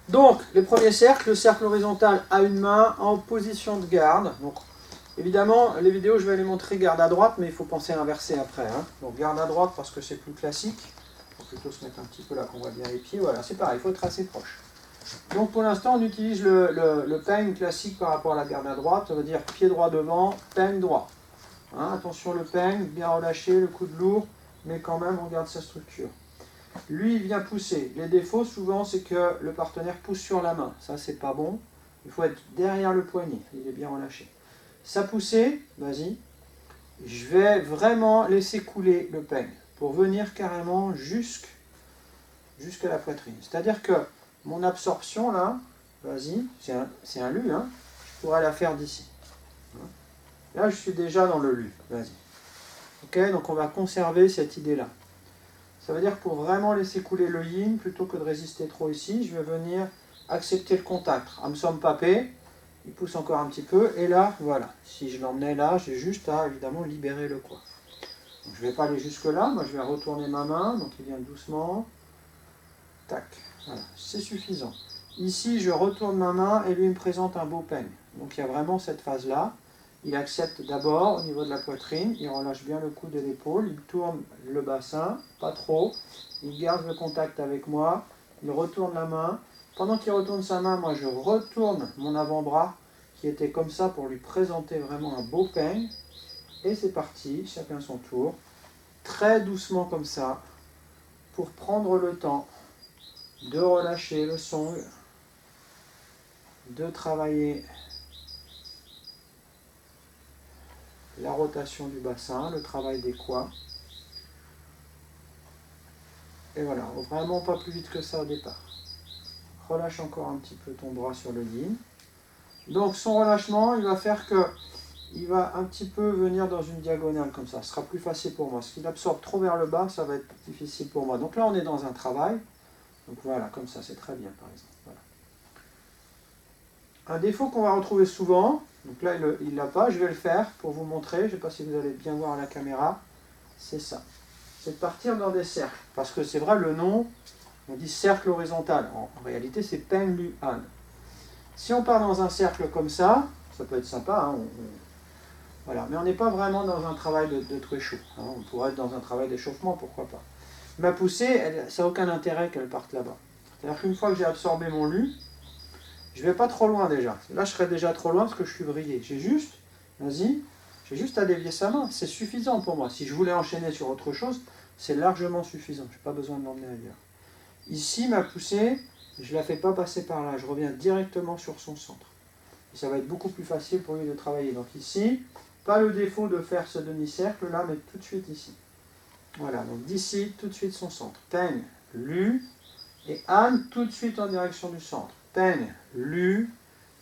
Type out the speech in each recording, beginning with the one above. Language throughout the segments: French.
Donc, les premiers cercles, le cercle horizontal à une main en position de garde. Donc, évidemment, les vidéos, je vais les montrer garde à droite, mais il faut penser à inverser après. Hein. Donc, garde à droite parce que c'est plus classique. Il faut plutôt se mettre un petit peu là qu'on voit bien les pieds. Voilà, c'est pareil, il faut être assez proche. Donc, pour l'instant, on utilise le peigne classique par rapport à la garde à droite. Ça veut dire pied droit devant, peigne droit. Hein, attention, le peigne, bien relâché, le coude lourd, mais quand même, on garde sa structure. Lui, il vient pousser. Les défauts, souvent, c'est que le partenaire pousse sur la main. Ça, c'est pas bon. Il faut être derrière le poignet. Il est bien relâché. Sa poussée, vas-y. Je vais vraiment laisser couler le peigne pour venir carrément jusqu'à la poitrine. C'est-à-dire que mon absorption, là, vas-y, c'est un lu, hein, je pourrais la faire d'ici. Là, je suis déjà dans le lu. Vas-y. Ok, donc on va conserver cette idée-là. Ça veut dire que pour vraiment laisser couler le yin, plutôt que de résister trop ici, je vais venir accepter le contact. Hamsom papé, il pousse encore un petit peu, et là, voilà. Si je l'emmenais là, j'ai juste à, évidemment, libérer le quoi. Donc, je ne vais pas aller jusque là, moi je vais retourner ma main, donc il vient doucement. Tac, voilà, c'est suffisant. Ici, je retourne ma main, et lui me présente un beau peigne. Donc il y a vraiment cette phase-là. Il accepte d'abord au niveau de la poitrine, il relâche bien le coude et l'épaule, il tourne le bassin, pas trop, il garde le contact avec moi, il retourne la main. Pendant qu'il retourne sa main, moi je retourne mon avant-bras qui était comme ça pour lui présenter vraiment un beau peigne. Et c'est parti, chacun son tour, très doucement comme ça, pour prendre le temps de relâcher le song, de travailler la rotation du bassin, le travail des quads. Et voilà, vraiment pas plus vite que ça au départ. Relâche encore un petit peu ton bras sur le yin. Donc son relâchement, il va faire que il va un petit peu venir dans une diagonale comme ça. Ce sera plus facile pour moi. S'il absorbe trop vers le bas, ça va être difficile pour moi. Donc là, on est dans un travail. Donc voilà, comme ça, c'est très bien par exemple. Voilà. Un défaut qu'on va retrouver souvent, donc là, il ne l'a pas, je vais le faire pour vous montrer. Je ne sais pas si vous allez bien voir à la caméra. C'est ça. C'est de partir dans des cercles. Parce que c'est vrai, le nom, on dit cercle horizontal. En réalité, c'est Peng Lu Han. Si on part dans un cercle comme ça peut être sympa. Hein, voilà. Mais on n'est pas vraiment dans un travail de truchot. Hein, on pourrait être dans un travail d'échauffement, pourquoi pas. Ma poussée, ça n'a aucun intérêt qu'elle parte là-bas. C'est-à-dire qu'une fois que j'ai absorbé mon lu, je ne vais pas trop loin déjà. Là, je serais déjà trop loin parce que je suis vrillé. J'ai juste, vas-y, j'ai juste à dévier sa main. C'est suffisant pour moi. Si je voulais enchaîner sur autre chose, c'est largement suffisant. Je n'ai pas besoin de l'emmener ailleurs. Ici, ma poussée, je ne la fais pas passer par là. Je reviens directement sur son centre. Et ça va être beaucoup plus facile pour lui de travailler. Donc ici, pas le défaut de faire ce demi-cercle là, mais tout de suite ici. Voilà, donc d'ici, tout de suite son centre. Peigne, lu, et âne tout de suite en direction du centre. Peigne, lu,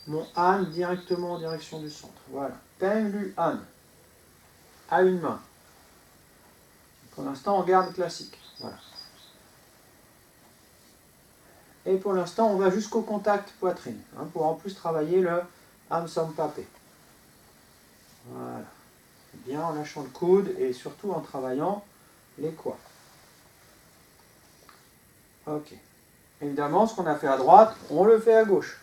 mon âne directement en direction du centre. Voilà, peigne, lu, âne. À une main. Pour l'instant, on garde classique. Voilà. Et pour l'instant, on va jusqu'au contact poitrine, hein, pour en plus travailler le Hamsom papé. Voilà. Bien en lâchant le coude et surtout en travaillant les quads. Ok. Évidemment, ce qu'on a fait à droite, on le fait à gauche.